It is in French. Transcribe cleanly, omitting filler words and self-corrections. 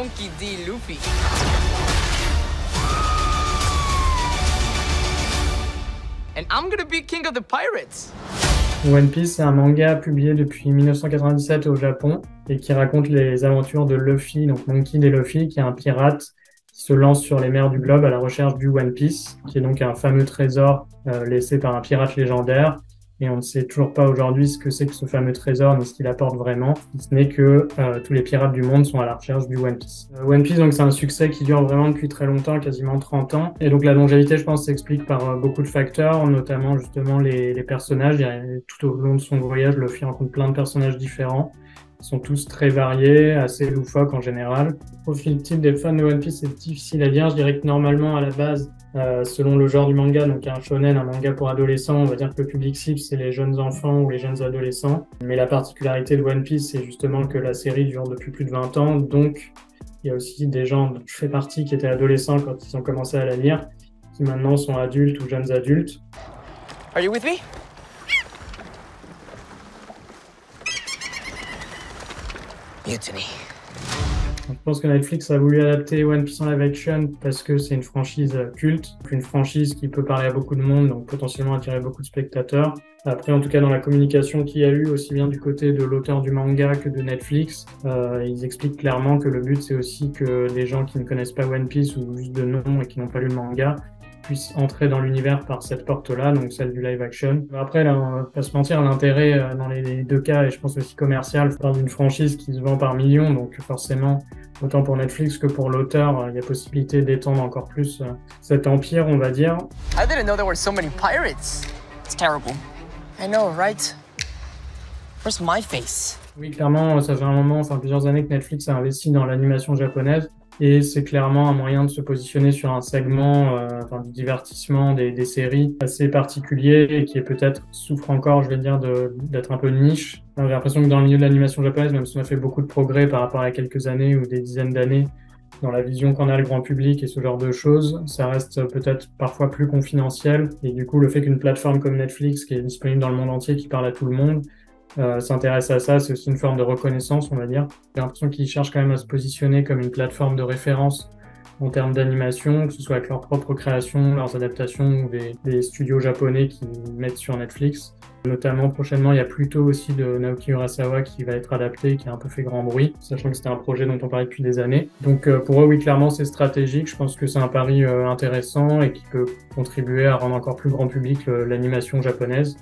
Monkey D. Luffy. And I'm gonna be king of the pirates. One Piece, c'est un manga publié depuis 1997 au Japon et qui raconte les aventures de Luffy, donc Monkey D. Luffy, qui est un pirate qui se lance sur les mers du globe à la recherche du One Piece, qui est donc un fameux trésor laissé par un pirate légendaire. Et on ne sait toujours pas aujourd'hui ce que c'est que ce fameux trésor, ni ce qu'il apporte vraiment, si ce n'est que tous les pirates du monde sont à la recherche du One Piece. One Piece, donc, c'est un succès qui dure vraiment depuis très longtemps, quasiment 30 ans. Et donc la longévité, je pense, s'explique par beaucoup de facteurs, notamment justement les personnages. Tout au long de son voyage, Luffy rencontre plein de personnages différents. Ils sont tous très variés, assez loufoques en général. Le profil type des fans de One Piece, c'est difficile à dire. Je dirais que normalement, à la base, selon le genre du manga, donc un shonen, un manga pour adolescents, on va dire que le public cible, c'est les jeunes enfants ou les jeunes adolescents. Mais la particularité de One Piece, c'est justement que la série dure depuis plus de 20 ans. Donc, il y a aussi des gens dont je fais partie qui étaient adolescents quand ils ont commencé à la lire, qui maintenant sont adultes ou jeunes adultes. Are you with me? Mutiny. Je pense que Netflix a voulu adapter One Piece en live action parce que c'est une franchise culte, une franchise qui peut parler à beaucoup de monde, donc potentiellement attirer beaucoup de spectateurs. Après, en tout cas, dans la communication qu'il y a eu, aussi bien du côté de l'auteur du manga que de Netflix, ils expliquent clairement que le but, c'est aussi que les gens qui ne connaissent pas One Piece ou juste de nom et qui n'ont pas lu le manga puissent entrer dans l'univers par cette porte-là, donc celle du live action. Après, là, on va pas se mentir, l'intérêt dans les deux cas, et je pense aussi commercial, je parle d'une franchise qui se vend par millions, donc forcément, autant pour Netflix que pour l'auteur, il y a possibilité d'étendre encore plus cet empire, on va dire. I didn't know there were so many pirates. It's terrible. I know, right? Where's my face? Oui, clairement, ça fait un moment, enfin plusieurs années que Netflix a investi dans l'animation japonaise. Et c'est clairement un moyen de se positionner sur un segment du divertissement des séries assez particulier et qui est peut-être souffre encore, je vais dire, d'être un peu niche. J'ai l'impression que dans le milieu de l'animation japonaise, même si on a fait beaucoup de progrès par rapport à quelques années ou des dizaines d'années, dans la vision qu'en a le grand public et ce genre de choses, ça reste peut-être parfois plus confidentiel. Et du coup, le fait qu'une plateforme comme Netflix, qui est disponible dans le monde entier, qui parle à tout le monde, s'intéresse à ça, c'est aussi une forme de reconnaissance, on va dire. J'ai l'impression qu'ils cherchent quand même à se positionner comme une plateforme de référence en termes d'animation, que ce soit avec leurs propres créations, leurs adaptations ou des studios japonais qui mettent sur Netflix. Notamment, prochainement, il y a Pluto aussi de Naoki Urasawa qui va être adapté, qui a un peu fait grand bruit, sachant que c'était un projet dont on parlait depuis des années. Donc pour eux, oui, clairement, c'est stratégique. Je pense que c'est un pari intéressant et qui peut contribuer à rendre encore plus grand public l'animation japonaise.